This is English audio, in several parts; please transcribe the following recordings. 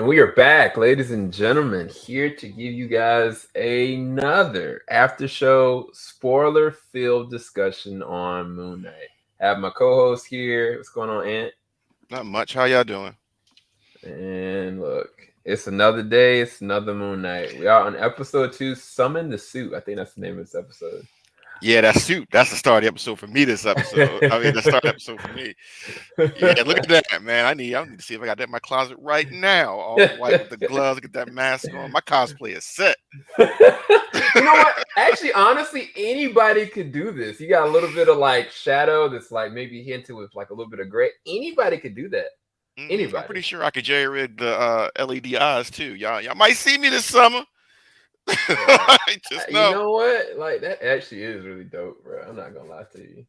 we are back, ladies and gentlemen, here to give you guys another after show spoiler filled discussion on Moon Knight. I have my co-host here. What's going on, Ant? Not much. How y'all doing? And look, it's another day, it's another Moon Knight. We are on episode 2, Summon the Suit. I think that's the name of this episode. Yeah, that suit. That's the start of the episode for me this episode. I mean, the start of the episode for me. Yeah, look at that, man. I need to see if I got that in my closet right now. All white with the gloves, get that mask on. My cosplay is set. You know what? Actually, honestly, anybody could do this. You got a little bit of like shadow that's like maybe hinted with like a little bit of gray. Anybody could do that. Anybody. I'm pretty sure I could jerry rig the LED eyes too. Y'all might see me this summer. Just know. You know what? Like that actually is really dope, bro. I'm not gonna lie to you.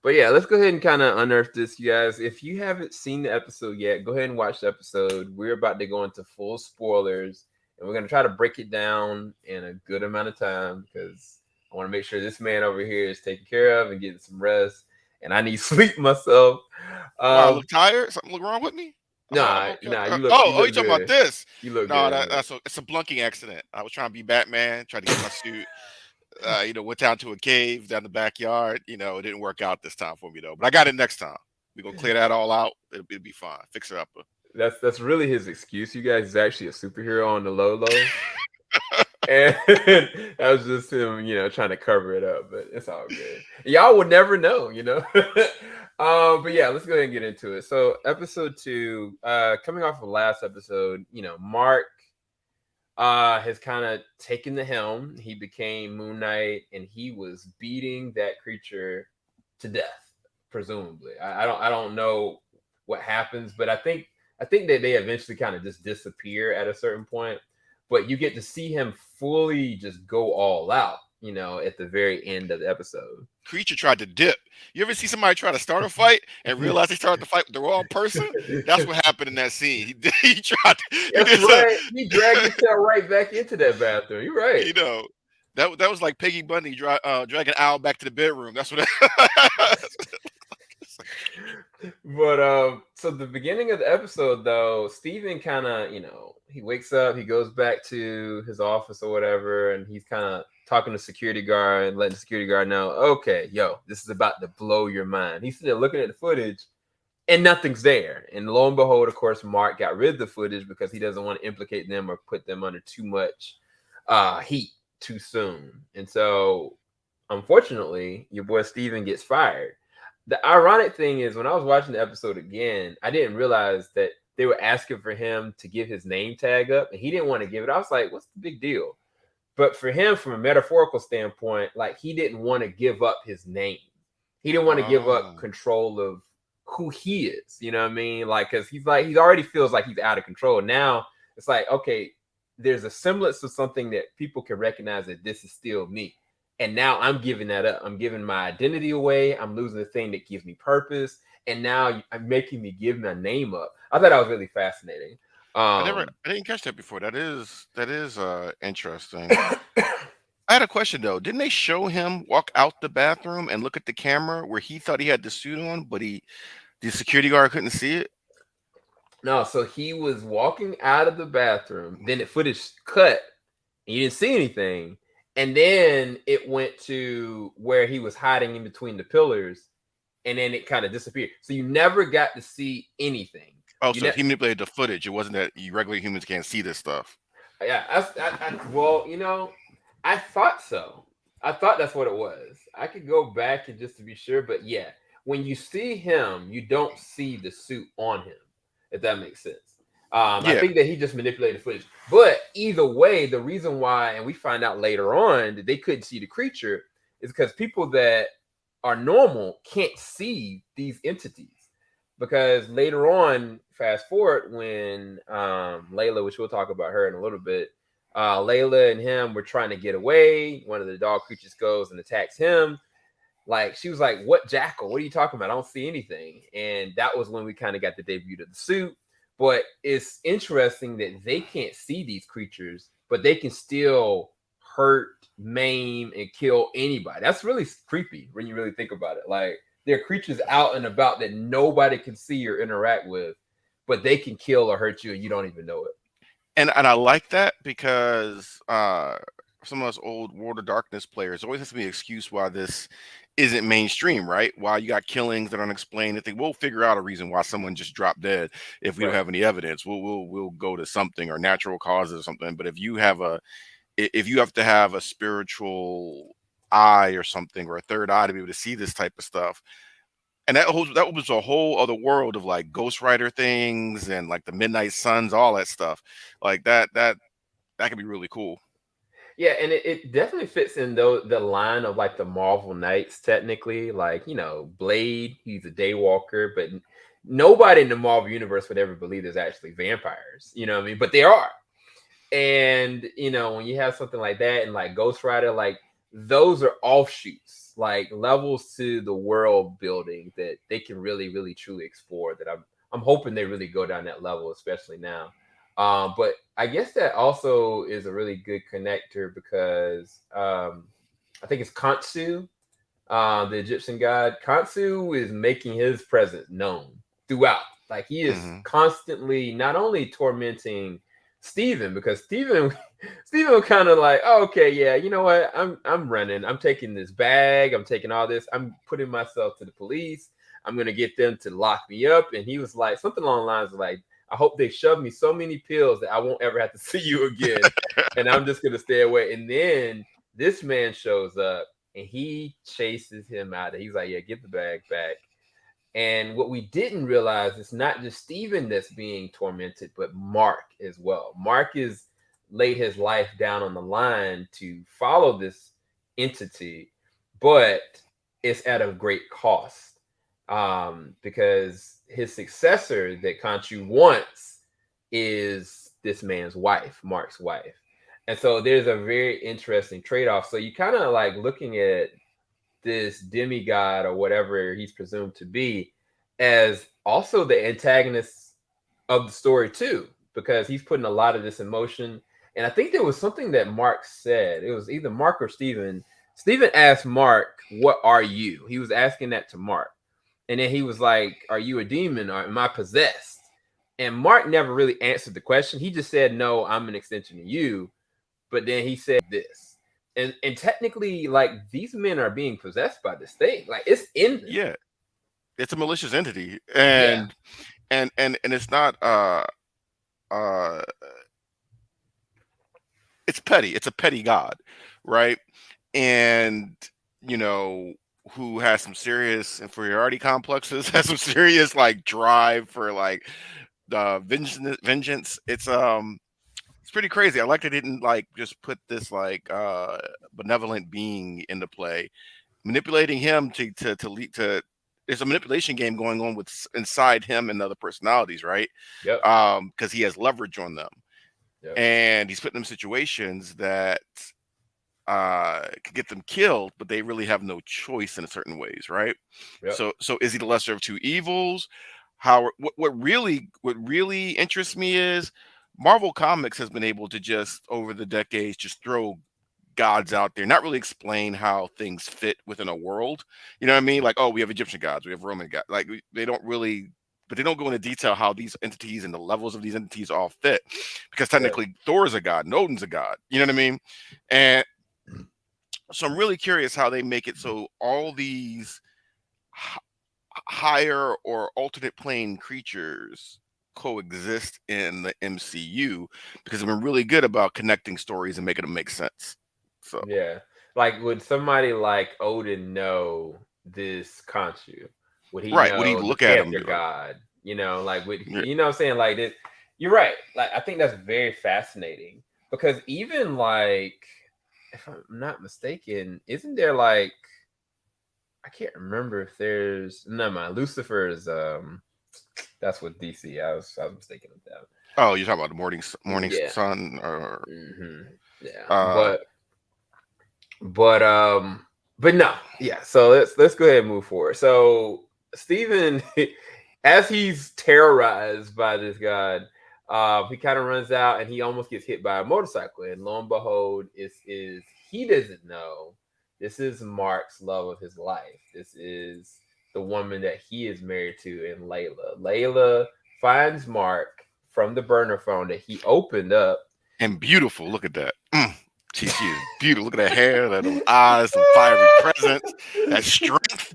But yeah, let's go ahead and kind of unearth this, you guys. If you haven't seen the episode yet, go ahead and watch the episode. We're about to go into full spoilers, and we're gonna try to break it down in a good amount of time because I want to make sure this man over here is taken care of and getting some rest. And I need sleep myself. I look tired. Something look wrong with me? Nah. You look. You talking about this? You look. No, it's a blunking accident. I was trying to be Batman, tried to get my suit. Went down to a cave down the backyard. It didn't work out this time for me though. But I got it next time. We're gonna clear that all out. It'll be fine. Fix it up. That's really his excuse. You guys, he's actually a superhero on the low. And that was just him, trying to cover it up, but it's all good. Y'all would never know, But yeah, let's go ahead and get into it. So episode 2, coming off of last episode, Marc has kind of taken the helm. He became Moon Knight, and he was beating that creature to death, presumably. I don't know what happens, but I think that they eventually kind of just disappear at a certain point. But you get to see him fully just go all out, at the very end of the episode. Creature tried to dip. You ever see somebody try to start a fight and realize they started the fight with the wrong person? That's what happened in that scene. He tried to. That's right. He dragged himself right back into that bathroom. You're right. That was like Peggy Bundy dragging Al back to the bedroom. That's what. But so the beginning of the episode, though, Steven kind of, he wakes up, he goes back to his office or whatever, and he's kind of talking to security guard and letting the security guard know, okay, this is about to blow your mind. He's sitting there looking at the footage, and nothing's there. And lo and behold, of course, Marc got rid of the footage because he doesn't want to implicate them or put them under too much heat too soon. And so, unfortunately, your boy Steven gets fired. The ironic thing is, when I was watching the episode again, I didn't realize that they were asking for him to give his name tag up, and he didn't want to give it. I was like, what's the big deal? But for him, from a metaphorical standpoint, like, he didn't want to give up his name. He didn't want to give up control of who he is. You know what I mean? Like, because he already feels like he's out of control. Now it's like, okay, there's a semblance of something that people can recognize that this is still me. And now I'm giving that up. I'm giving my identity away. I'm losing the thing that gives me purpose. And now I'm making me give my name up. I thought that was really fascinating. I didn't catch that before. That is interesting. I had a question though. Didn't they show him walk out the bathroom and look at the camera where he thought he had the suit on, but the security guard couldn't see it? No, so he was walking out of the bathroom. Then the footage cut. And you didn't see anything. And then it went to where he was hiding in between the pillars, and then it kind of disappeared. So you never got to see anything. Oh, so he manipulated the footage. It wasn't that you regular humans can't see this stuff. Yeah, I thought so. I thought that's what it was. I could go back and just to be sure, but yeah, when you see him, you don't see the suit on him, if that makes sense. I think that he just manipulated footage. But either way, the reason why, and we find out later on that they couldn't see the creature, is because people that are normal can't see these entities. Because later on, fast forward, when Layla, which we'll talk about her in a little bit, Layla and him were trying to get away. One of the dog creatures goes and attacks him. Like, she was like, what jackal? What are you talking about? I don't see anything. And that was when we kind of got the debut of the suit. But it's interesting that they can't see these creatures, but they can still hurt, maim, and kill anybody. That's really creepy when you really think about it. Like, there are creatures out and about that nobody can see or interact with, but they can kill or hurt you and you don't even know it. and I like that because some of us old World of Darkness players always has to be an excuse why this isn't mainstream, right? Why you got killings that are unexplained. I think we'll figure out a reason why someone just dropped dead if we don't Right. have any evidence. We'll go to something or natural causes or something. But if you have if you have to have a spiritual eye or something or a third eye to be able to see this type of stuff, and that opens a whole other world of like Ghost Rider things and like the Midnight Suns, all that stuff. Like that could be really cool. Yeah, and it definitely fits in though the line of like the Marvel Knights, technically. Like, Blade, he's a daywalker, but nobody in the Marvel universe would ever believe there's actually vampires. You know what I mean? But there are. And when you have something like that and like Ghost Rider, like those are offshoots, like levels to the world building that they can really, really truly explore. That I'm hoping they really go down that level, especially now. But I guess that also is a really good connector because I think it's Khonsu, the Egyptian god. Khonsu is making his presence known throughout. Like he is Hmm. constantly not only tormenting Steven, because Steven kind of like, oh, okay, yeah, you know what? I'm running. I'm taking this bag. I'm taking all this. I'm putting myself to the police. I'm gonna get them to lock me up. And he was like something along the lines of like, I hope they shove me so many pills that I won't ever have to see you again. And I'm just gonna stay away. And then this man shows up and he chases him out. He's like, yeah, get the bag back. And what we didn't realize is not just Steven that's being tormented, but Mark as well. Mark is laid his life down on the line to follow this entity, but it's at a great cost. Because his successor that Khonshu wants is this man's wife, Mark's wife. And so there's a very interesting trade-off. So you kind of like looking at this demigod or whatever he's presumed to be as also the antagonist of the story too, because he's putting a lot of this emotion. And I think there was something that Mark said. It was either Mark or Steven. Steven asked Mark, "What are you?" He was asking that to Mark. And then he was like, "Are you a demon or am I possessed?" And Mark never really answered the question. He just said, "No, I'm an extension of you." But then he said this. And technically, like these men are being possessed by this thing. Like it's in them. Yeah, it's a malicious entity, Yeah. and it's not uh it's petty. It's a petty god, right? And you know who has some serious inferiority complexes, has some serious like drive for like the vengeance. It's pretty crazy. I like they didn't like just put this like benevolent being into play, manipulating him to lead to. There's a manipulation game going on with inside him and other personalities, right? Yep. Because he has leverage on them, Yep. and he's putting them in situations that could get them killed, but they really have no choice in certain ways, right? Yep. So is he the lesser of two evils? What really interests me is Marvel Comics has been able to just over the decades just throw gods out there, not really explain how things fit within a world. You know what I mean? Like, oh, we have Egyptian gods, we have Roman gods. Like they don't really, but they don't go into detail how these entities and the levels of these entities all fit. Because Yeah. technically, Thor is a god, and Odin's a god. You know what I mean? And so I'm really curious how they make it so all these h- higher or alternate plane creatures coexist in the MCU because they've been really good about connecting stories and making them make sense. So Yeah. Like would somebody like Odin know this Khonshu? Would he right, would he know the look at him and Panther be like, God? Like would yeah, you know what I'm saying? Like this, you're right. Like I think that's very fascinating because even like if I'm not mistaken, isn't there like I can't remember if there's no mind. Lucifer is that's what DC. I was mistaken with that. oh, you're talking about the morning Yeah. sun or Yeah. uh But but no, yeah. So let's go ahead and move forward. So Steven, as he's terrorized by this god, he kind of runs out and he almost gets hit by a motorcycle. And lo and behold, is he doesn't know this is Mark's love of his life. This is the woman that he is married to in Layla. Layla finds Mark from the burner phone that he opened up. And beautiful. Look at that. She is beautiful. Look at that hair, those eyes, some fiery presence, that strength.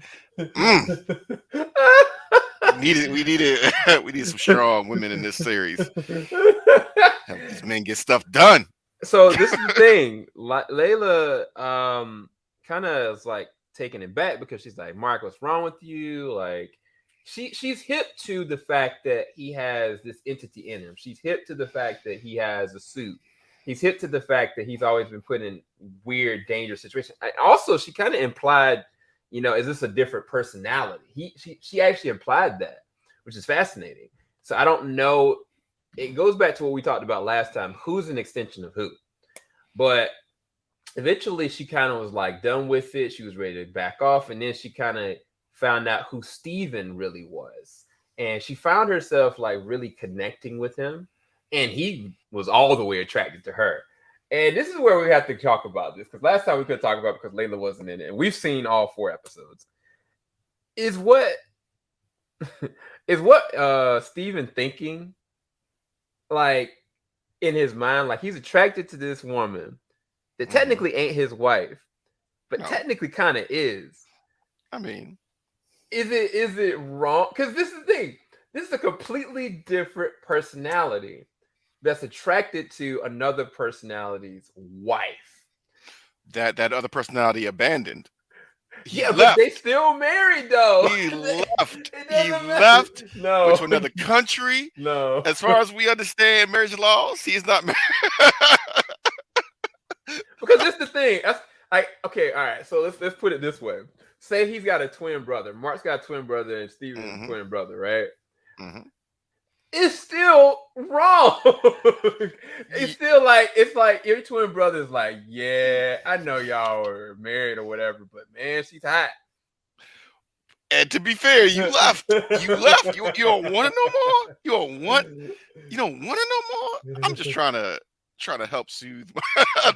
We needed some strong women in this series. Help these men get stuff done. So this is the thing. Layla kind of is like taken it back because she's like, Mark, what's wrong with you? Like, she's hip to the fact that he has this entity in him. She's hip to the fact that he has a suit. He's hip to the fact that he's always been put in weird, dangerous situations. Also, she kind of implied, is this a different personality? She actually implied that, which is fascinating. So I don't know. It goes back to what we talked about last time. Who's an extension of who? But eventually she kind of was like done with it. She was ready to back off. And then she kind of found out who Steven really was. And she found herself like really connecting with him. And he was all the way attracted to her. And this is where we have to talk about this. Because last time we couldn't talk about it because Layla wasn't in it. And we've seen all 4 episodes. Is what Steven thinking? Like in his mind, like he's attracted to this woman that technically ain't his wife, but technically kind of is. I mean, is it wrong? Because this is the thing. This is a completely different personality that's attracted to another personality's wife. That other personality abandoned. He left. But they still married though. He left. He left. No. Went to another country. No. As far as we understand marriage laws, he's not married. Because that's the thing. Okay, all right. So let's put it this way. Say he's got a twin brother. Mark's got a twin brother and Steven's a twin brother, right? Mm-hmm. It's still wrong. It's like your twin brother's like, yeah, I know y'all are married or whatever, but man, she's hot. And to be fair, you left. You left. You don't want to know more. You don't want to know more. I'm just trying to help soothe.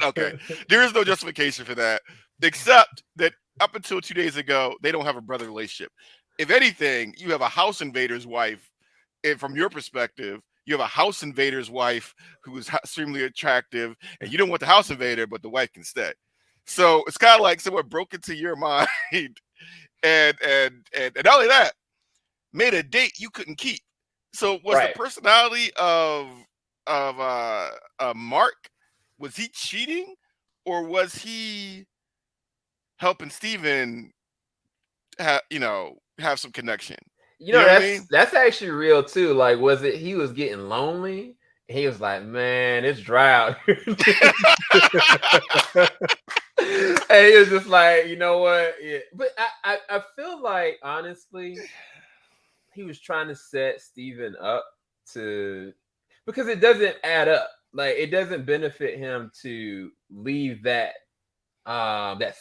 Okay, there is no justification for that, except that up until 2 days ago, they don't have a brother relationship. If anything, you have a house invader's wife. And from your perspective, you have a house invader's wife who is extremely attractive, and you don't want the house invader, but the wife can stay. So it's kind of like someone broke into your mind, and not only that, made a date you couldn't keep. So was the personality of Mark, was he cheating, or was he helping Steven have some connection? That's actually real too. Like, was it he was getting lonely? And he was like, man, it's dry out here. And he was just like, you know what? Yeah. But I feel like, honestly, he was trying to set Steven up because it doesn't add up. Like, it doesn't benefit him to leave that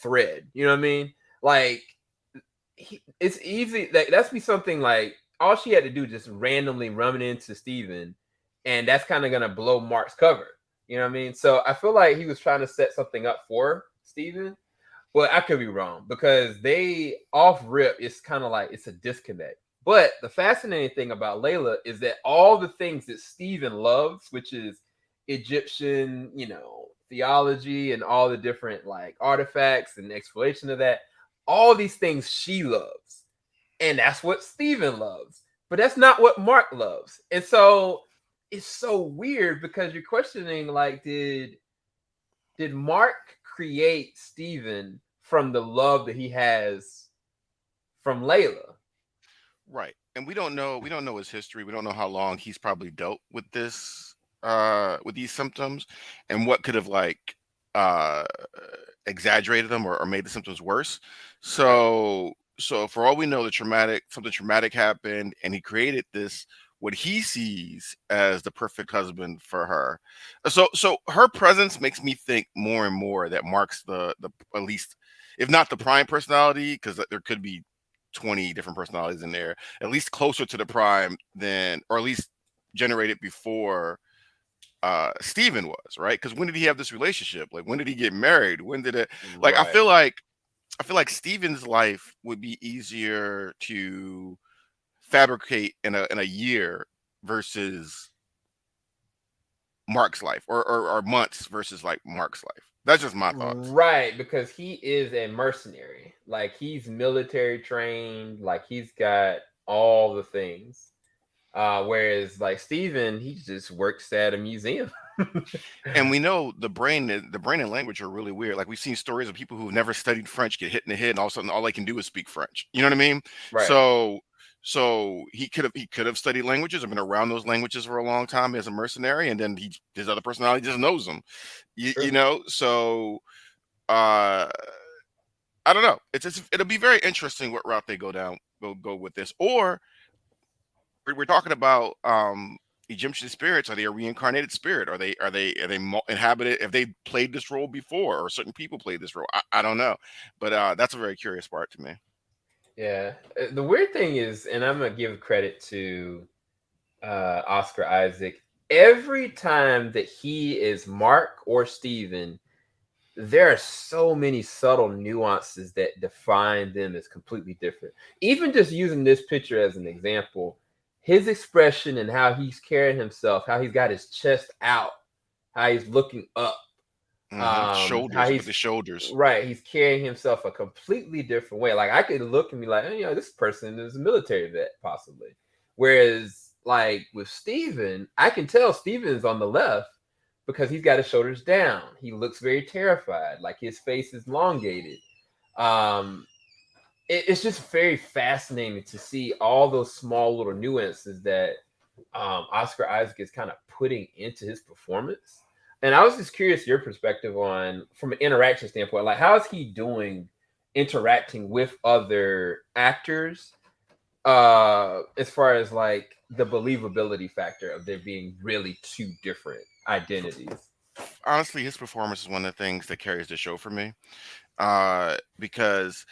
thread. You know what I mean? Like, it's easy. That's be something like all she had to do just randomly run into Steven, and that's kind of gonna blow Mark's cover. You know what I mean? So I feel like he was trying to set something up for Steven, but I could be wrong because they off rip. It's kind of like it's a disconnect. But the fascinating thing about Layla is that all the things that Steven loves, which is Egyptian, theology and all the different like artifacts and exploration of that. All these things she loves. And that's what Steven loves. But that's not what Mark loves. And so it's so weird because you're questioning, like, did Mark create Steven from the love that he has from Layla? Right. And we don't know his history. We don't know how long he's probably dealt with this, with these symptoms, and what could have exaggerated them or made the symptoms worse. So for all we know, something traumatic happened, and he created what he sees as the perfect husband for her. So her presence makes me think more and more that Mark's the at least, if not the prime personality, because there could be 20 different personalities in there, at least closer to the prime than, or at least generated before Steven was, right? Because when did he have this relationship? Like, when did he get married? When did it Right. I feel like Steven's life would be easier to fabricate in a year versus Mark's life, or months versus like Mark's life. That's just my thoughts. Right, because he is a mercenary. Like he's military trained, like he's got all the things. Whereas like Steven, he just works at a museum. And we know the brain and language are really weird. Like we've seen stories of people who've never studied French get hit in the head, and all of a sudden all they can do is speak French. You know what I mean? Right. So he could have studied languages or been around those languages for a long time as a mercenary, and then his other personality just knows them. You True. know, so uh I don't know. It'll be very interesting what route they go down. Go with this, or we're talking about Egyptian spirits. Are they a reincarnated spirit? Are they inhabited? Have they played this role before, or certain people played this role? I don't know, but that's a very curious part to me. Yeah. The weird thing is, and I'm gonna give credit to Oscar Isaac. Every time that he is Mark or Steven, there are so many subtle nuances that define them as completely different. Even just using this picture as an example, his expression and how he's carrying himself, how he's got his chest out, how he's looking up, how Shoulders, look at he's the shoulders. right, he's carrying himself a completely different way. Like I could look and be like, you know, this person is a military vet, possibly. Whereas, like with Steven, I can tell Steven's on the left because he's got his shoulders down. He looks very terrified, like his face is elongated. Um, it's just very fascinating to see all those small little nuances that Oscar Isaac is kind of putting into his performance. And I was just curious your perspective on, from an interaction standpoint, like how is he doing interacting with other actors, as far as like the believability factor of there being really two different identities. Honestly, his performance is one of the things that carries the show for me. Because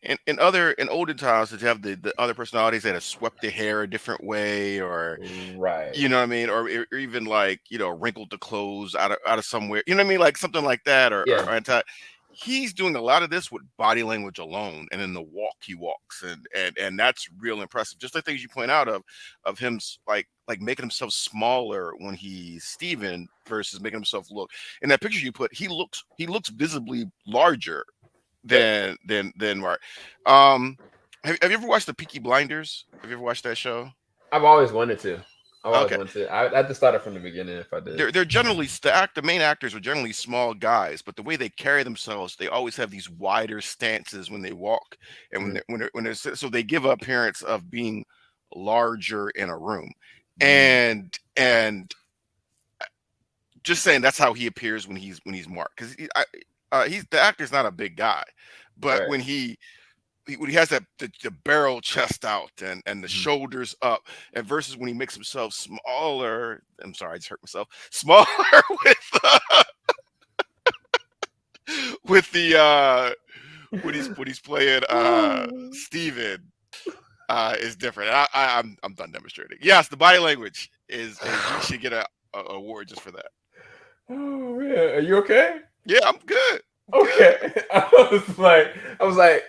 in olden times, to have the other personalities that have swept their hair a different way, or Right. you know what I mean, or even like wrinkled the clothes out of somewhere, you know what I mean, like something like that, or Yeah. anti. He's doing a lot of this with body language alone, and in the walk he walks, and that's real impressive. Just the things you point out of him, like making himself smaller when he's Steven versus making himself look. In that picture you put, he looks visibly larger Yep. than Mark. Um, have you ever watched the Peaky Blinders? Have you ever watched that show? I've always wanted to. I've always Okay, wanted to. I had to start it from the beginning if I did. they're generally the main actors are generally small guys, but the way they carry themselves, they always have these wider stances when they walk, and Mhm. so they give an appearance of being larger in a room, Mm. and just saying that's how he appears when he's Mark, because he's the actor's not a big guy, but Right. when he has the barrel chest out and the Mhm. shoulders up, and versus when he makes himself smaller. I'm sorry, I just hurt myself. Smaller with with the when he's playing Steven, is different. I'm done demonstrating. Yes, the body language is he should get a award just for that. Oh man, are you okay? Yeah, I'm good. I'm good. Okay. I was like,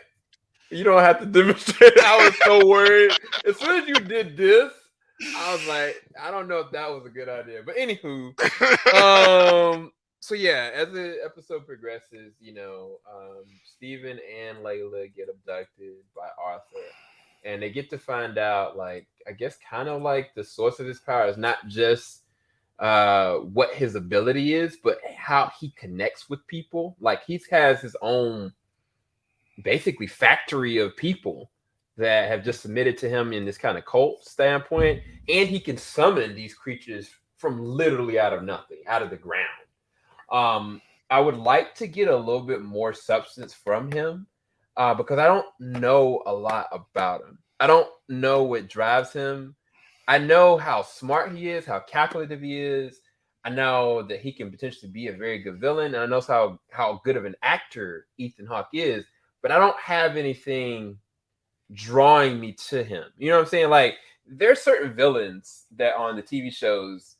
you don't have to demonstrate. I was so worried. As soon as you did this, I was like, I don't know if that was a good idea. But anywho, so yeah, as the episode progresses, Steven and Layla get abducted by Arthur, and they get to find out, like, I guess kind of like the source of his power is not just what his ability is, but how he connects with people. Like he has his own basically factory of people that have just submitted to him in this kind of cult standpoint, and he can summon these creatures from literally out of nothing, out of the ground. I would like to get a little bit more substance from him, because I don't know a lot about him. I don't know what drives him. I know how smart he is, how calculative he is. I know that he can potentially be a very good villain, and I know how good of an actor Ethan Hawke is. But I don't have anything drawing me to him. You know what I'm saying? Like there's certain villains that on the TV shows.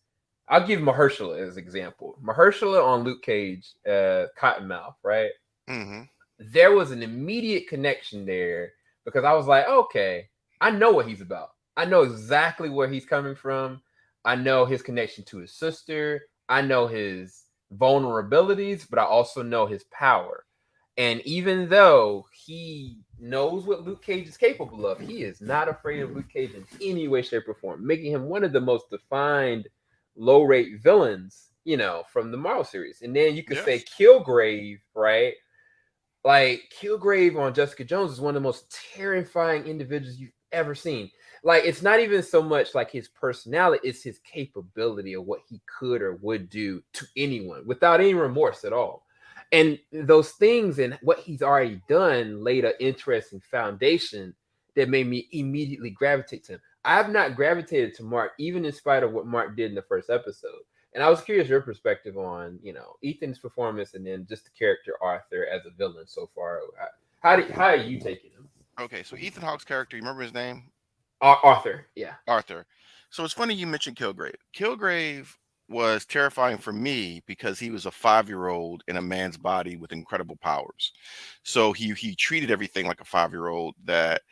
I'll give Mahershala as an example. Mahershala on Luke Cage, Cottonmouth, right? hmm There was an immediate connection there because I was like, okay, I know what he's about. I know exactly where he's coming from. I know his connection to his sister. I know his vulnerabilities, but I also know his power. And even though he knows what Luke Cage is capable of, he is not afraid of Luke Cage in any way, shape, or form, making him one of the most defined low rate villains, from the Marvel series. And then you could say Yes. Kilgrave, right? Like Kilgrave on Jessica Jones is one of the most terrifying individuals you've ever seen. Like it's not even so much like his personality, it's his capability of what he could or would do to anyone without any remorse at all. And those things and what he's already done laid an interesting foundation that made me immediately gravitate to him. I've not gravitated to Mark, even in spite of what Mark did in the first episode. And I was curious your perspective on, Ethan's performance and then just the character Arthur as a villain so far. How are you taking him? Okay, so Ethan Hawke's character, you remember his name? Arthur, yeah. Arthur. So it's funny you mentioned Kilgrave. Kilgrave was terrifying for me because he was a 5-year-old in a man's body with incredible powers. So he treated everything like a 5-year-old that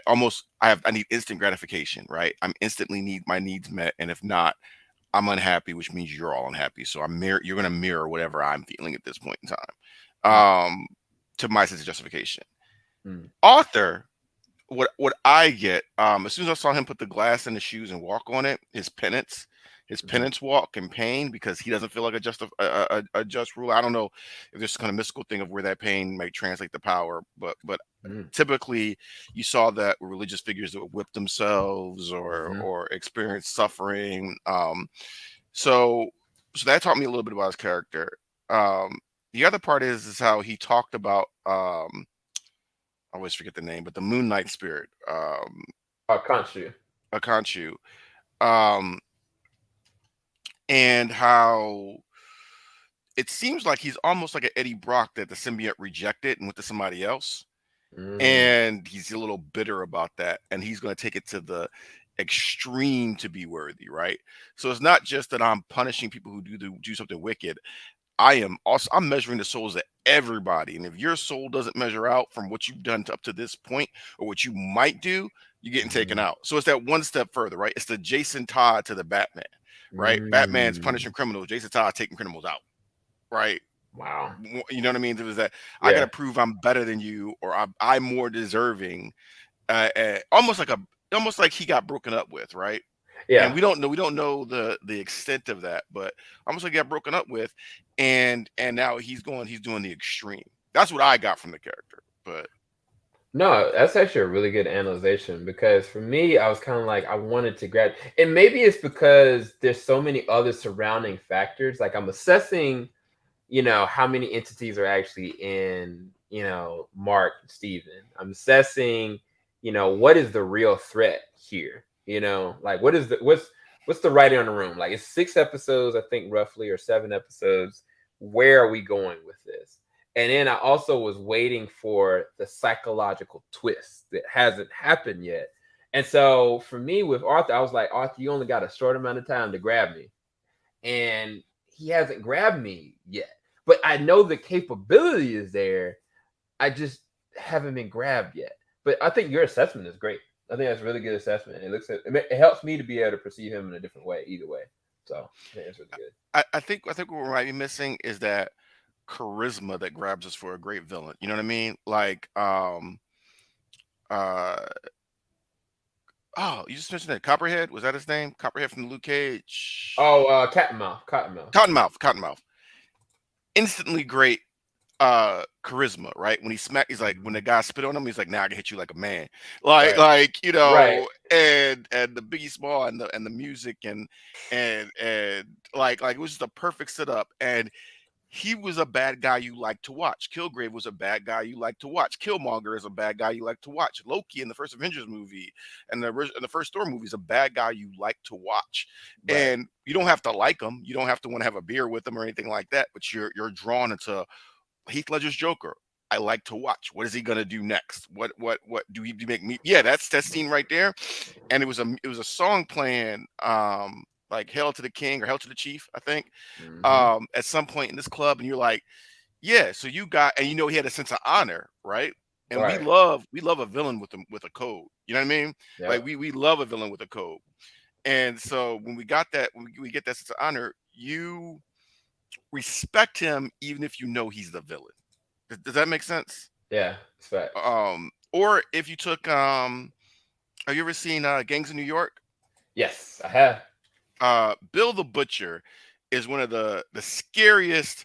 almost I need instant gratification, right? I'm instantly need my needs met, and if not, I'm unhappy, which means you're all unhappy. So you're gonna mirror whatever I'm feeling at this point in Mm, time. To my sense of justification. mm, Arthur, what I get, as soon as I saw him put the glass in the shoes and walk on it, his mhm, penance walk and pain because he doesn't feel like a just ruler. I don't know if there's kind of mystical thing of where that pain may translate to power, but mm, typically you saw that with religious figures that would whip themselves mhm, or experience suffering. So so that taught me a little bit about his character. Um, the other part is how he talked about I always forget the name, but the Moon Knight spirit, Khonshu. Akanchu, um, and how it seems like he's almost like an Eddie Brock that the symbiote rejected and went to somebody else, Mm, and he's a little bitter about that, and he's going to take it to the extreme to be worthy, right? So it's not just that I'm punishing people who do something wicked. I'm measuring the souls of everybody. And if your soul doesn't measure out from what you've done up to this point or what you might do, you're getting taken mm, out. So it's that one step further, right? It's the Jason Todd to the Batman, right? Batman's mm. punishing criminals, Jason Todd taking criminals out, right? Wow. You know what I mean? It was that I got to Yeah. prove I'm better than you or I'm more deserving. Almost like almost like he got broken up with, right? And Yeah. we don't know the extent of that, but almost like he got broken up with, and now he's doing the extreme. That's what I got from the character. But No, that's actually a really good analyzation because for me, I was kind of like I wanted to grab, and maybe it's because there's so many other surrounding factors. Like I'm assessing, how many entities are actually in, Mark and Steven. I'm assessing, what is the real threat here? Like what's the writing on the room? Like it's 6 episodes, I think roughly, or 7 episodes. Where are we going with this? And then I also was waiting for the psychological twist that hasn't happened yet. And so for me with Arthur, I was like, Arthur, you only got a short amount of time to grab me. And he hasn't grabbed me yet. But I know the capability is there. I just haven't been grabbed yet. But I think your assessment is great. I think that's a really good assessment. It helps me to be able to perceive him in a different way, either way. So I think it's really good. I think what we might be missing is that charisma that grabs us for a great villain. You know what I mean? Like uh oh, you just mentioned that Copperhead, was that his name? Copperhead from Luke Oh, Cage. cat and mouth, cottonmouth. Cottonmouth. Instantly great charisma, right? When he smacked, he's like, when Mhm. the guy spit on him, he's like, now I can hit you like a man. Right, Like, right. and the Biggie Small and the music and like it was just a perfect setup. And he was a bad guy you like to watch. Kilgrave was a bad guy you like to watch. Killmonger is a bad guy you like to watch. Loki in the first Avengers movie and the first Thor movie is a bad guy you like to watch. Right. And you don't have to like him. You don't have to want to have a beer with him or anything like that. But you're drawn into Heath Ledger's Joker. I like to watch. What is he gonna do next? What do he make me? Yeah, that's that scene right there. And it was a song playing like Hail to the King or Hail to the Chief, I think, Hmm. at some point in this club, and you're like, yeah, so you got, and he had a sense of honor, right? And we Right. love a villain with a code. You know what I mean? Like Yep. we love a villain with a code. And so when we got that, when we get that sense of honor, you respect him even if you know he's the villain. Does that make sense? Yeah, it's fact. Or if you took have you ever seen Gangs of New York? Yes, I have. Bill the Butcher is one of the scariest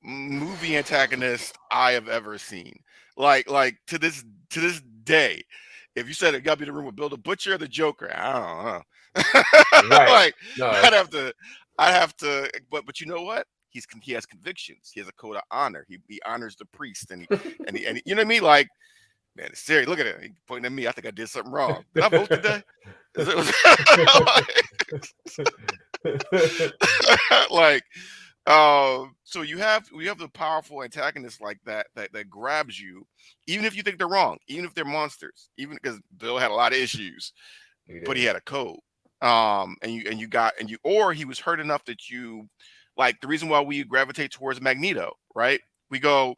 movie antagonists I have ever seen. Like to this day, if you said it got to be the room with Bill the Butcher or the Joker, I don't know. Right. Like No, I'd have to, but you know what? He has convictions. He has a code of honor. He honors the priest, and he you know what I mean? Like, man, it's serious. Look at it. He pointing at me. I think I did something wrong. Did I vote today? Like, so we have the powerful antagonists like that grabs you, even if you think they're wrong, even if they're monsters, even because Bill had a lot of issues, but he had a code. Or he was hurt enough that you, like, the reason why we gravitate towards Magneto, right? We go,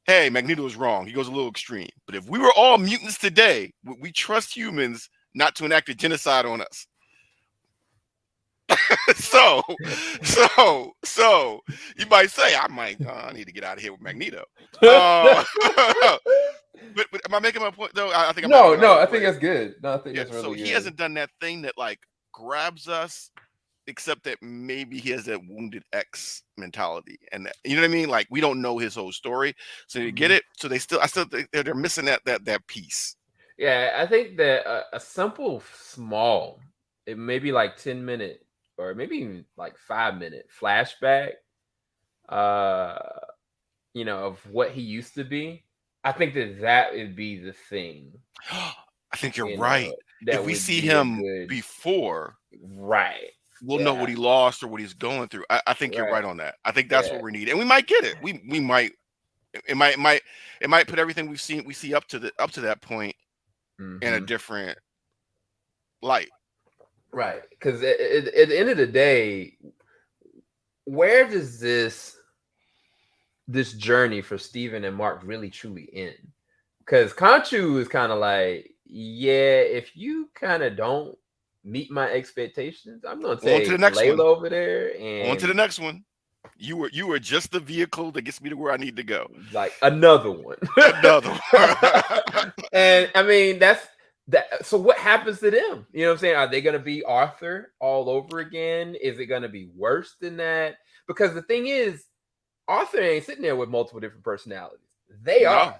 hey, Magneto is wrong. He goes a little extreme. But if we were all mutants today, would we trust humans not to enact a genocide on us? so you might say, I need to get out of here with Magneto. But am I making my point though? I think I think that's good. No, I think that's really so good. he hasn't done that thing that like grabs us, except that maybe he has that wounded X mentality, and you know what I mean. Like, we don't know his whole story, so you get it. So I still think they're missing that piece. Yeah, I think that a simple, small, it may be like 10-minute or maybe even like 5-minute flashback, of what he used to be. I think that would be the thing. I think you're right. If we see him before, right, we'll know what he lost or what he's going through. I think you're right on that. I think that's what we need, and we might get it. We might. It might put everything we see up to that point in a different light. Right, because at the end of the day, where does this journey for Steven and Mark really truly end? Because Conchu is kind of like, yeah, if you kind of don't meet my expectations, I'm gonna take Layla over there and on to the next one. You were just the vehicle that gets me to where I need to go. Like another one. And I mean, that's that. So what happens to them? You know what I'm saying? Are they gonna be Arthur all over again? Is it gonna be worse than that? Because the thing is, Arthur ain't sitting there with multiple different personalities. They are.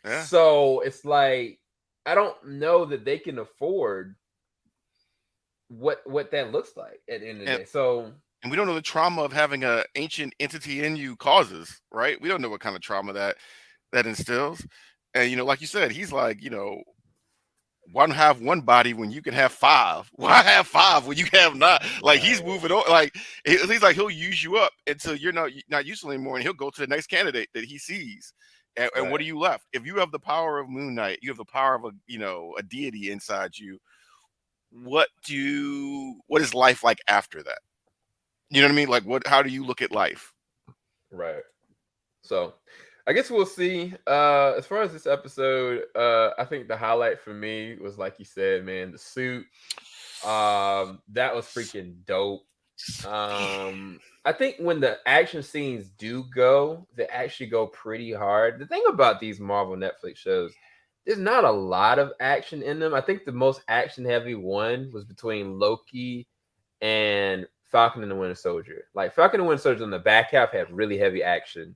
Yeah. So it's like, I don't know that they can afford what that looks like at the end of the day. So, and we don't know the trauma of having an ancient entity in you causes, right? We don't know what kind of trauma that instills. And like you said, he's like, why have one body when you can have 5? Why have 5 when you have not? Like, he's moving on. Like, he's like, he'll use you up until you're not useful anymore, and he'll go to the next candidate that he sees. And what are you left? If you have the power of Moon Knight, you have the power of a deity inside you. What is life like after that? You know what I mean? Like, how do you look at life? Right. So I guess we'll see. As far as this episode, I think the highlight for me was, like you said, man, the suit. That was freaking dope. I think when the action scenes do go, they actually go pretty hard. The thing about these Marvel Netflix shows, there's not a lot of action in them. I think the most action heavy one was between Loki and Falcon and the Winter Soldier. Like, Falcon and the Winter Soldier in the back half had really heavy action.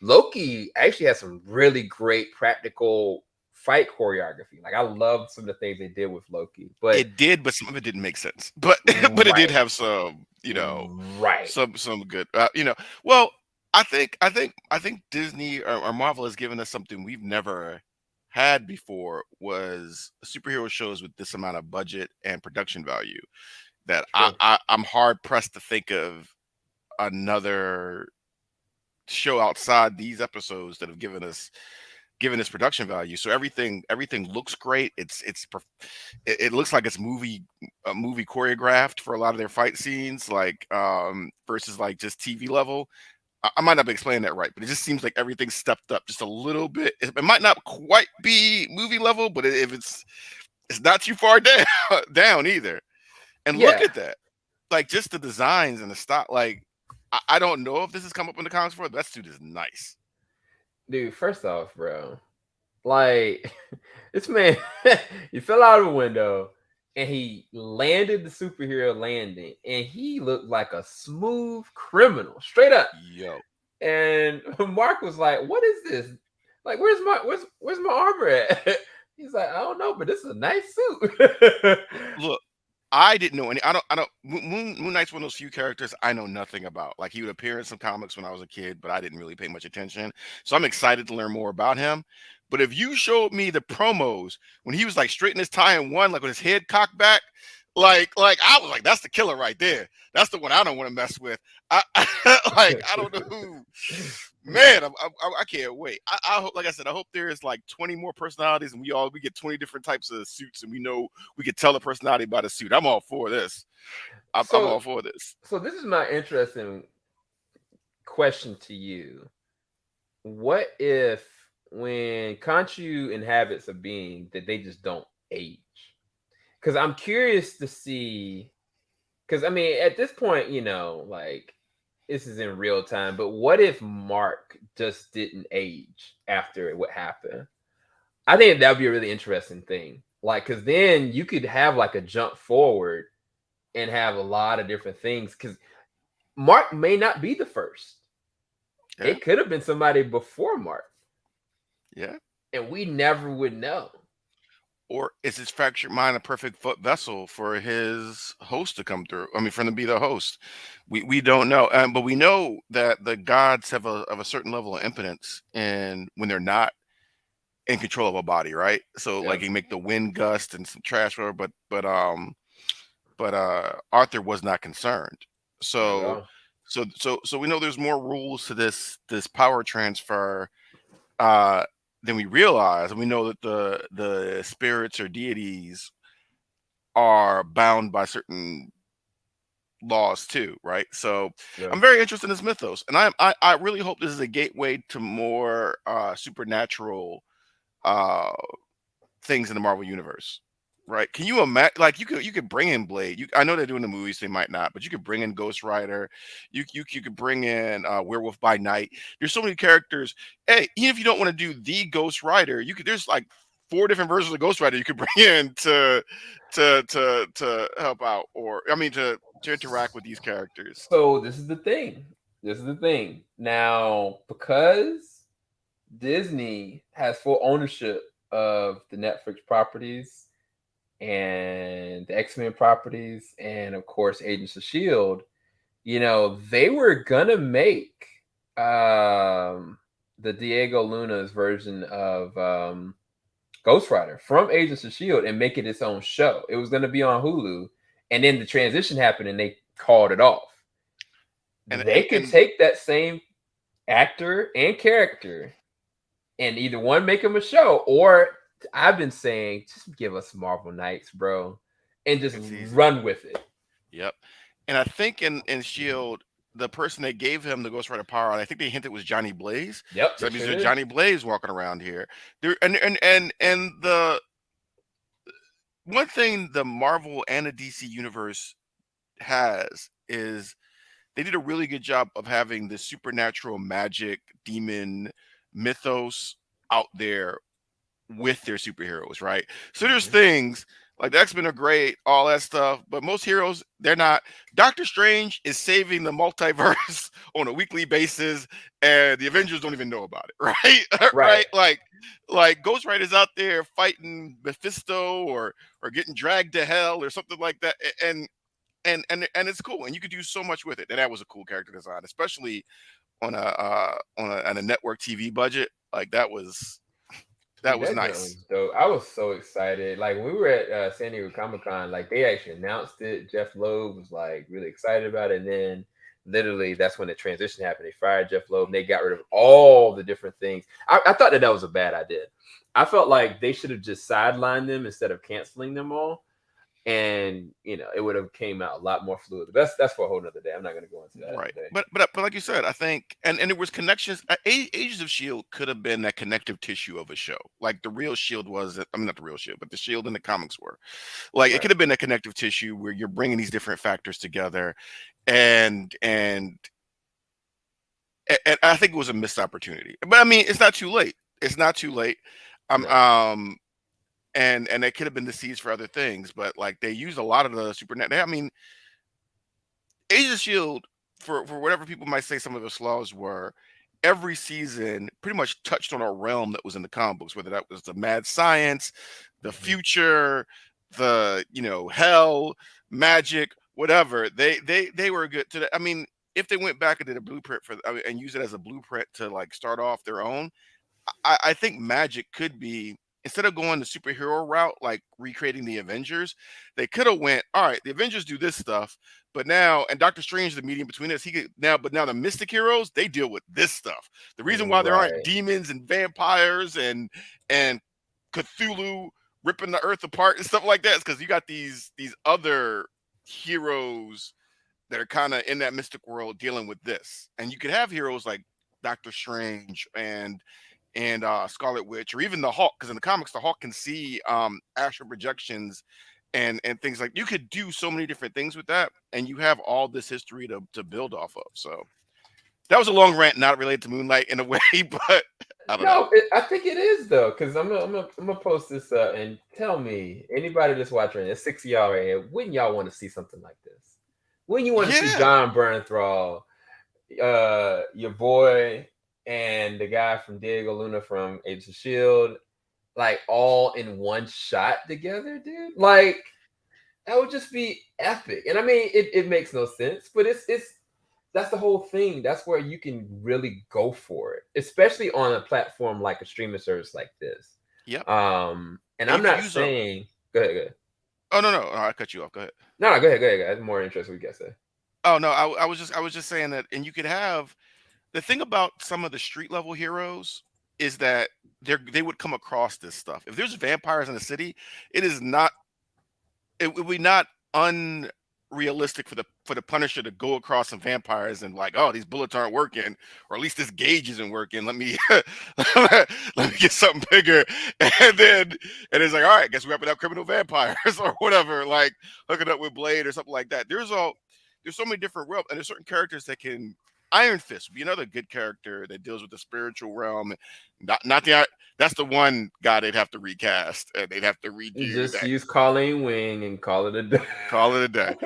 Loki actually has some really great practical fight choreography. Like, I loved some of the things they did with Loki, but some of it didn't make sense. But it did have some, some good, Well, I think Disney or Marvel has given us something we've never had before, was superhero shows with this amount of budget and production value. That I'm hard pressed to think of another show outside these episodes that have given us production value. So everything looks great. It looks like it's movie choreographed for a lot of their fight scenes, like versus like just TV level. I might not be explaining that right, but it just seems like everything's stepped up just a little bit. It might not quite be movie level, but if it's not too far down either. And look at that. like just the designs and the style. Like I don't know if this has come up in the comics before, but that suit is nice. Dude, first off, bro, like this man, he fell out of a window and he landed the superhero landing, and he looked like a smooth criminal, straight up. Yo, And Mark was like, "What is this? Like, where's my armor at?" He's like, "I don't know, but this is a nice suit." look, I didn't know any. I don't. Moon Knight's one of those few characters I know nothing about. Like he would appear in some comics when I was a kid, but I didn't really pay much attention. So I'm excited to learn more about him. But if you showed me the promos when he was like straight in his tie and one, like with his head cocked back, like I was like, that's the killer right there. That's the one I don't want to mess with. Like I don't know who. Man, I can't wait. I hope, like I said, I hope there is like 20 more personalities, and we get 20 different types of suits, and we know we can tell the personality by the suit. I'm all for this. I'm all for this. So this is my interesting question to you. What if when Khonshu inhabits a being that they just don't age? Because I'm curious to see. Because I mean, at this point, like this is in real time. But what if Mark just didn't age after what happened? I think that would be a really interesting thing. Like, because then you could have like a jump forward and have a lot of different things. Because Mark may not be the first. Yeah. It could have been somebody before Mark. Yeah. And we never would know. Or is his fractured mind a perfect vessel for his host to come through? I mean, for him to be the host. We don't know. But we know that the gods have a certain level of impotence and when they're not in control of a body, right? So like you make the wind gust and some trash, whatever, but Arthur was not concerned. So we know there's more rules to this power transfer than we realize. And we know that the spirits or deities are bound by certain laws too, right? So I'm very interested in this mythos, and I really hope this is a gateway to more supernatural things in the Marvel universe, right? Can you imagine? Like you could bring in Blade. I know they're doing the movies; they might not, but you could bring in Ghost Rider. You could bring in Werewolf by Night. There's so many characters. Hey, even if you don't want to do the Ghost Rider, you could. There's like 4 different versions of Ghost Rider you could bring in to help out, or I mean to interact with these characters. So this is the thing. Now, because Disney has full ownership of the Netflix properties and the X-Men properties and of course Agents of S.H.I.E.L.D., they were gonna make the Diego Luna's version of Ghost Rider from Agents of S.H.I.E.L.D. and make it its own show. It was gonna be on Hulu, and then the transition happened and they called it off. And they could take that same actor and character and either one make them a show, or I've been saying just give us Marvel Knights, bro, and just run with it. Yep. And I think in S.H.I.E.L.D., the person that gave him the Ghost Rider power, and I think they hinted was Johnny Blaze. Yep. So that means there's Johnny Blaze walking around here. There and the one thing the Marvel and the DC universe has is they did a really good job of having the supernatural magic demon mythos out there with their superheroes, right? So there's things like the X-Men are great, all that stuff, but most heroes, they're not. Doctor Strange is saving the multiverse on a weekly basis, and the Avengers don't even know about it, right? Like Ghost Rider's out there fighting Mephisto or getting dragged to hell or something like that, and it's cool, and you could do so much with it. And that was a cool character design, especially on a network TV budget. Like that was nice. I was so excited. Like when we were at San Diego Comic-Con, like they actually announced it. Jeff Loeb was like really excited about it, and then literally that's when the transition happened. They fired Jeff Loeb and they got rid of all the different things. I thought that was a bad idea. I felt like they should have just sidelined them instead of canceling them all. and it would have came out a lot more fluid. But that's for a whole nother day. I'm not going to go into that Right. today. But like you said, I think and it was connections. Agents of Shield could have been that connective tissue of a show, like the real Shield was. I mean, not the real Shield, but the Shield in the comics were. Like it Right. could have been a connective tissue where you're bringing these different factors together, and and and I think it was a missed opportunity. But I mean, it's not too late. It's not too late. No. And it could have been the seeds for other things, but like they used a lot of the supernatural. I mean, Agents of Shield, for whatever people might say some of its flaws were, every season pretty much touched on a realm that was in the comic books, whether that was the mad science, the Mhm. future, the hell, magic, whatever. They were good to that. I mean, if they went back and did a blueprint and use it as a blueprint to like start off their own, I think magic could be, instead of going the superhero route, like recreating the Avengers, they could have went, all right, the Avengers do this stuff, but now, and Doctor Strange, the medium between us, he could now, but now the Mystic heroes, they deal with this stuff. The reason why there aren't Right. demons and vampires and Cthulhu ripping the earth apart and stuff like that is because you got these other heroes that are kind of in that mystic world dealing with this. And you could have heroes like Doctor Strange and Scarlet Witch, or even the Hawk, because in the comics the Hawk can see astral projections and things. Like you could do so many different things with that, and you have all this history to build off of. So that was a long rant, not related to Moonlight in a way, but I don't know. No, I think it is though, because I'm gonna post this up and tell me, anybody that's watching, there's 6 of y'all right here. Wouldn't y'all want to see something like this? Wouldn't you want to see Yeah, John Bernthal, your boy, and the guy from Diego Luna from Agents of Shield, like all in one shot together, dude? Like that would just be epic. And I mean, it makes no sense, but it's that's the whole thing. That's where you can really go for it, especially on a platform like a streaming service like this. yep. And And you I'm could not use a. saying go ahead, go ahead. Oh no, I cut you off. Go ahead. No, go ahead, go ahead, go ahead. I'm more interested what you guys say. Oh no, I was just saying that, and you could have the thing about some of the street level heroes is that they would come across this stuff. If there's vampires in the city, it is not it would be not unrealistic for the Punisher to go across some vampires and like, oh, these bullets aren't working, or at least this gauge isn't working. Let me let me get something bigger, and it's like, all right, guess we're wrapping up criminal vampires or whatever, like hooking up with Blade or something like that. There's so many different realms, and there's certain characters that can. Iron Fist would be another good character that deals with the spiritual realm. Not the that's the one guy they'd have to recast and they'd have to redo Just that. use Colleen Wing and call it a day. Call it a day.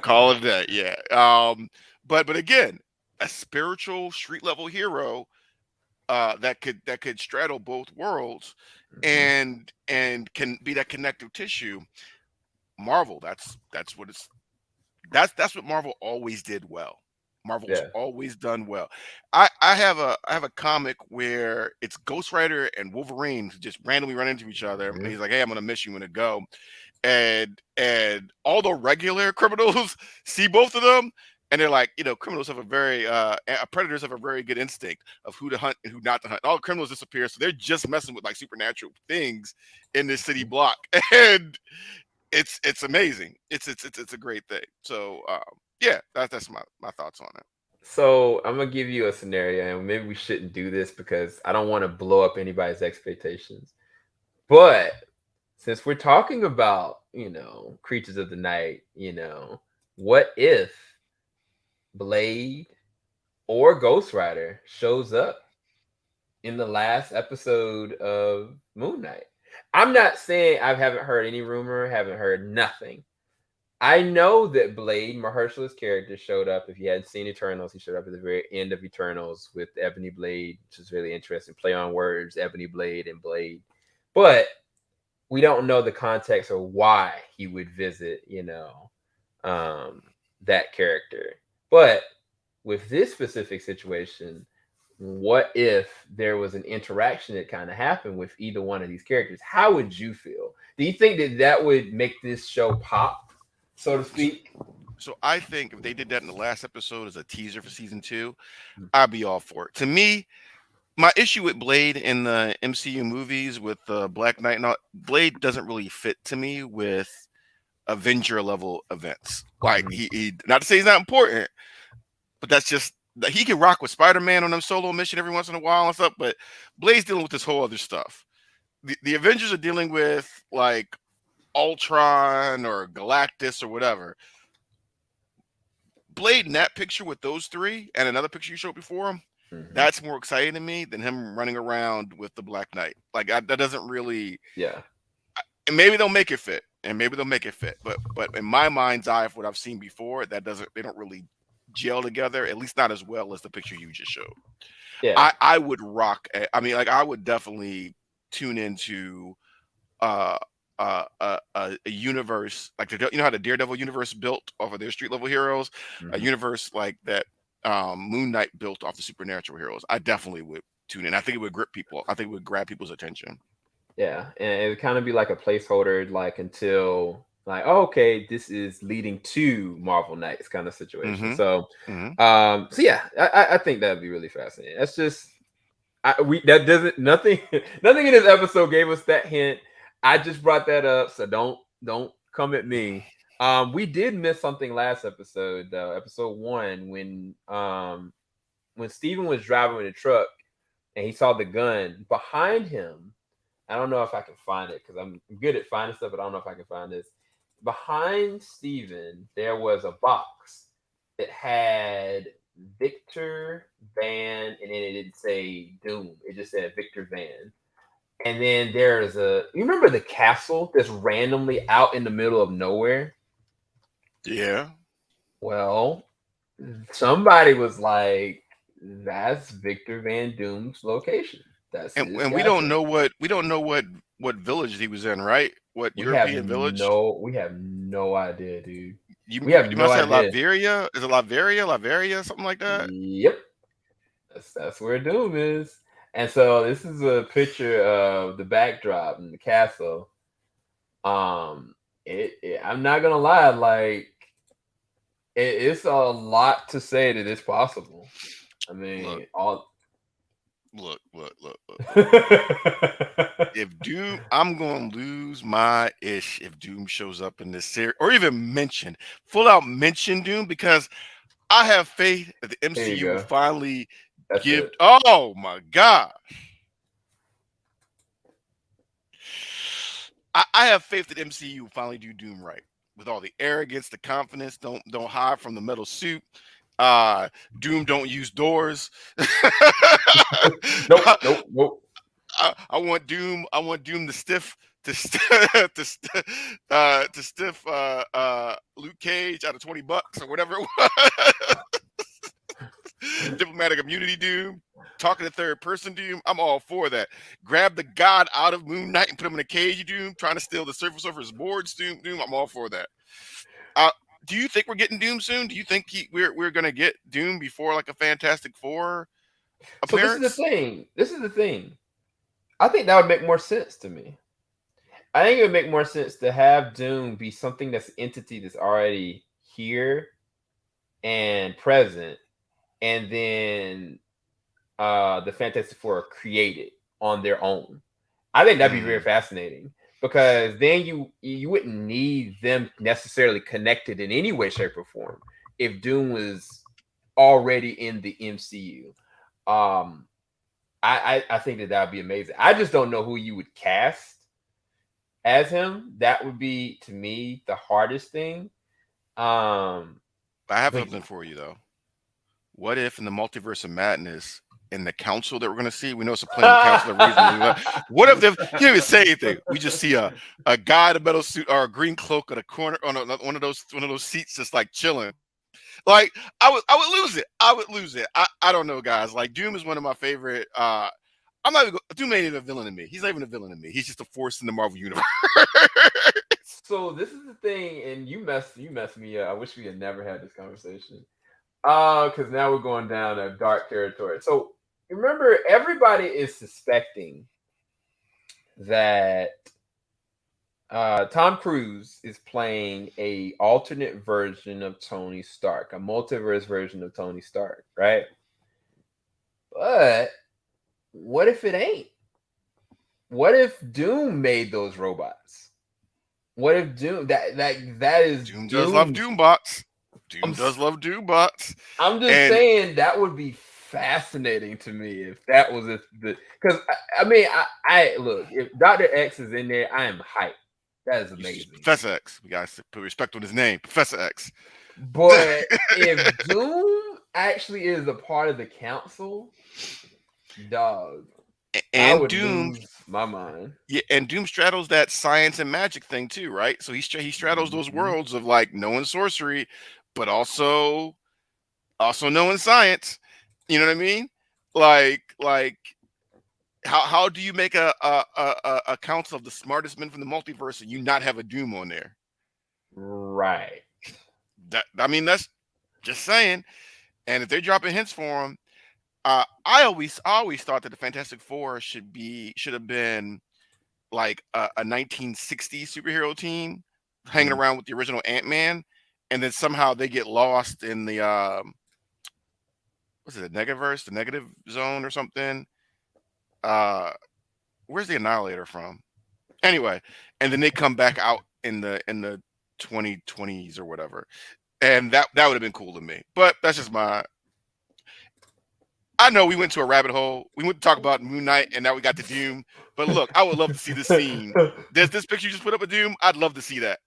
Call it a day. Yeah. But again, a spiritual street level hero that could straddle both worlds Mhm. and can be that connective tissue. Marvel. That's what it's that's what Marvel always did well. Marvel's Yeah. always done well. I have a comic where it's Ghost Rider and Wolverine just randomly run into each other, and Mhm. he's like, "Hey, I'm gonna miss you when it go." And all the regular criminals see both of them, and they're like, criminals have a very predators have a very good instinct of who to hunt and who not to hunt. All the criminals disappear, so they're just messing with like supernatural things in this city block, and it's amazing. It's a great thing. So yeah, that's my thoughts on it. So I'm gonna give you a scenario, and maybe we shouldn't do this because I don't want to blow up anybody's expectations. But since we're talking about, creatures of the night, what if Blade or Ghost Rider shows up in the last episode of Moon Knight? I'm not saying I haven't heard any rumor, haven't heard nothing. I know that Blade, Mahershala's character, showed up. If you hadn't seen Eternals, he showed up at the very end of Eternals with Ebony Blade, which is really interesting. Play on words, Ebony Blade and Blade. But we don't know the context or why he would visit, that character. But with this specific situation, what if there was an interaction that kind of happened with either one of these characters? How would you feel? Do you think that that would make this show pop, so to So, speak? so I think if they did that in the last episode as a teaser for season two, Mm. I'd be all for it. To me, my issue with Blade in the MCU movies with Black Knight and all, Blade doesn't really fit to me with Avenger level events. Like he not to say he's not important, but that's just that he can rock with Spider-Man on them solo mission every once in a while and stuff. But Blade's dealing with this whole other stuff. The Avengers are dealing with like Ultron or Galactus or whatever. Blade in that picture with those three and another picture you showed before him, that's more exciting to me than him running around with the Black Knight. Like that doesn't really. Yeah. And maybe they'll make it fit, but in my mind's eye, of what I've seen before, they don't really gel together, at least not as well as the picture you just showed. Yeah. I would rock. I mean, like I would definitely tune into a universe like you know how the Daredevil universe built off of their street level heroes, a universe like that Moon Knight built off the supernatural heroes. I definitely would tune in. I think it would grip people. I think it would grab people's attention. Yeah, and it would kind of be like a placeholder, like until like, oh, okay, this is leading to Marvel Knights kind of situation. So, so yeah, I think that'd be really fascinating. That's just that doesn't nothing in this episode gave us that hint. I just brought that up, so don't come at me. We did miss something last episode though, episode 1, when Steven was driving in the truck and he saw the gun behind him. I don't know if I can find it because I'm good at finding stuff, but I don't know if I can find this. Behind Steven, there was a box that had Victor Van, and then it didn't say Doom. It just said Victor Van. And then there's you remember the castle that's randomly out in the middle of nowhere? Yeah. Well, somebody was like, that's Victor Van Doom's location. That's and we don't know what village he was in, right? What European village? We have no idea, dude. You no must have idea. Latveria. Is it Latveria, something like that? Yep. That's where Doom is. And so this is a picture of the backdrop in the castle. I'm not gonna lie, like it's a lot to say that it's possible. I mean, Look. If Doom, I'm going to lose my ish if Doom shows up in this series or even full out mention Doom, because I have faith that the MCU will finally give. Oh my God. I have faith that MCU will finally do Doom right with all the arrogance, the confidence. Don't hide from the metal suit. Doom don't use doors. Nope. I want Doom to stiff Luke Cage out of $20 or whatever it was. Diplomatic immunity Doom, talking to third person Doom. I'm all for that. Grab the god out of Moon Knight and put him in a cage Doom, trying to steal the surface over his boards Doom. I'm all for that. Do you think we're getting Doom soon? Do you think we're gonna get Doom before like a Fantastic Four appearance? So this is the thing. I think that would make more sense to me. I think it would make more sense to have Doom be something that's an entity that's already here and present, and then the Fantastic Four are created on their own. I think that'd be very fascinating, because then you wouldn't need them necessarily connected in any way, shape, or form if Doom was already in the MCU. I think that would be amazing. I just don't know who you would cast as him. That would be, to me, the hardest thing. I have something for you though. What if in the Multiverse of Madness, in the council that we're going to see, we know it's a plain council. What if they can't even say anything? We just see a guy in a metal suit or a green cloak at a corner on one of those seats, just like chilling. Like I would lose it. I don't know, guys. Like Doom is one of my favorite. I'm not even Doom ain't even a villain to me. He's not even a villain to me. He's just a force in the Marvel universe. So this is the thing, and you messed me up. I wish we had never had this conversation. Because now we're going down a dark territory. So remember, everybody is suspecting that Tom Cruise is playing a alternate version of Tony Stark, a multiverse version of Tony Stark, right? But what if it ain't? What if Doom made those robots? What if Doom that is Doom does love Doombots. I'm Does love Doombots. I'm just saying that would be fascinating to me if that was because I mean I look, if Dr. X is in there, I am hyped. That is amazing. Professor X. We gotta put respect on his name, Professor X. But if Doom actually is a part of the council, dog, and I would Doom lose my mind. Yeah, and Doom straddles that science and magic thing too, right? So he straddles those worlds of like knowing sorcery, but also knowing science. You know what I mean? Like how do you make a council of the smartest men from the multiverse and you not have a Doom on there? Right. That's just saying. And if they're dropping hints for him, I always thought that the Fantastic Four should have been like a 1960s superhero team hanging around with the original Ant-Man, and then somehow they get lost in the what's it, the Negaverse, the negative zone or something. Where's the Annihilator from? Anyway, and then they come back out in the 2020s or whatever. And that would have been cool to me. But that's just I know we went to a rabbit hole. We went to talk about Moon Knight, and now we got the Doom. But look, I would love to see this scene. There's this picture you just put up of Doom. I'd love to see that.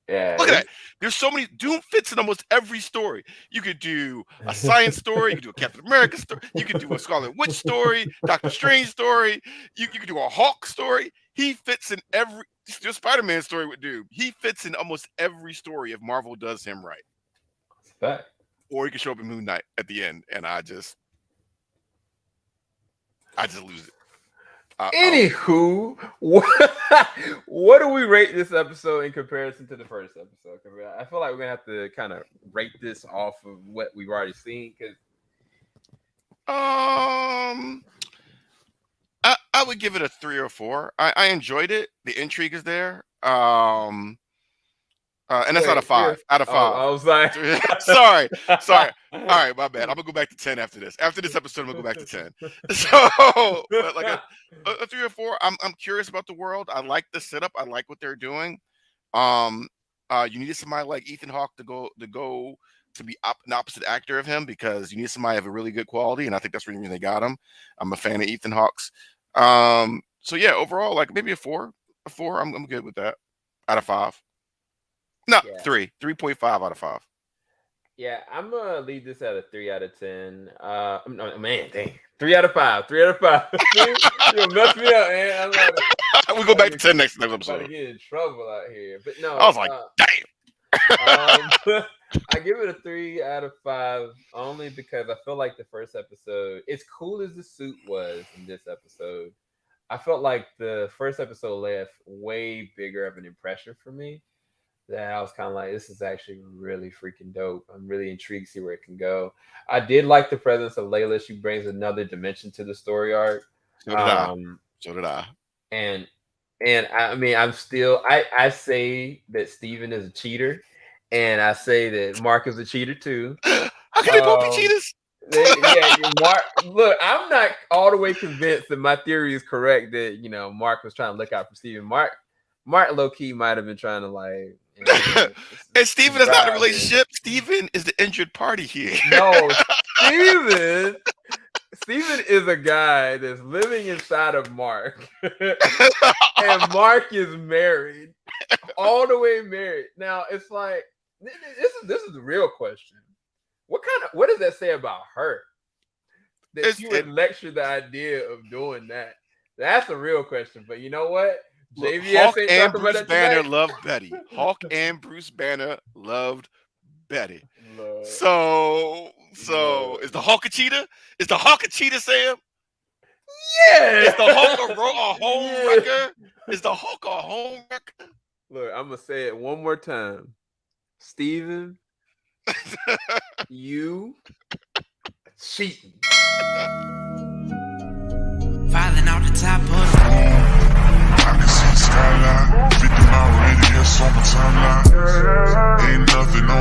Yeah. Look at that. There's so many. Doom fits in almost every story. You could do a science story. You could do a Captain America story. You could do a Scarlet Witch story, Doctor Strange story. You could do a Hawk story. He fits in every. Just Spider-Man story with Doom. He fits in almost every story if Marvel does him right. Fact. Or he can show up in Moon Knight at the end, and I just lose it. Anywho, what do we rate this episode in comparison to the first episode? I feel like we're gonna have to kind of rate this off of what we've already seen. Because I would give it a 3 or 4. I enjoyed it. The intrigue is there. And that's out of 5. Out of 5. I was like, sorry. All right, my bad. I'm gonna go back to 10 after this. After this episode, I'm gonna go back to 10. So, but like a 3 or 4. I'm curious about the world. I like the setup. I like what they're doing. You needed somebody like Ethan Hawke to be an opposite actor of him, because you need somebody of a really good quality, and I think that's the reason they got him. I'm a fan of Ethan Hawke's. So yeah, overall, like maybe a 4. A 4. I'm good with that. Out of 5. No, yeah. 3.5 out of 5. Yeah, I'm gonna leave this at a 3 out of 10. No, man, dang, 3 out of 5. 3 out of 5. You mess me up, man. We go back to 10 next episode. I'm get in trouble out here, but no. I was like, damn. I give it a 3 out of 5 only because I feel like the first episode, as cool as the suit was in this episode, I felt like the first episode left way bigger of an impression for me. That I was kind of like, this is actually really freaking dope. I'm really intrigued to see where it can go. I did like the presence of Layla. She brings another dimension to the story arc. So did I. And I mean, I say that Steven is a cheater, and I say that Mark is a cheater too. How can they both be cheaters? Mark. Look, I'm not all the way convinced that my theory is correct. That Mark was trying to look out for Steven. Mark low key might have been trying to like. And Steven is not in a relationship. Steven is the injured party here. No, Steven is a guy that's living inside of Mark. And Mark is married. All the way married. Now it's like this is the real question. What does that say about her? That she would lecture the idea of doing that. That's a real question. But you know what? Look, Hawke and Bruce Banner loved Betty. Hawke and Bruce Banner loved Betty. So is the Hawke a cheater? Is the Hawke a cheater, Sam? Yeah. Is the Hawke a home wrecker? Is the Hawke a home wrecker? Look, I'm gonna say it one more time. Steven, you cheating. Filing out the top of the I can see skyline, 50 mile radius on my timeline. Ain't nothing on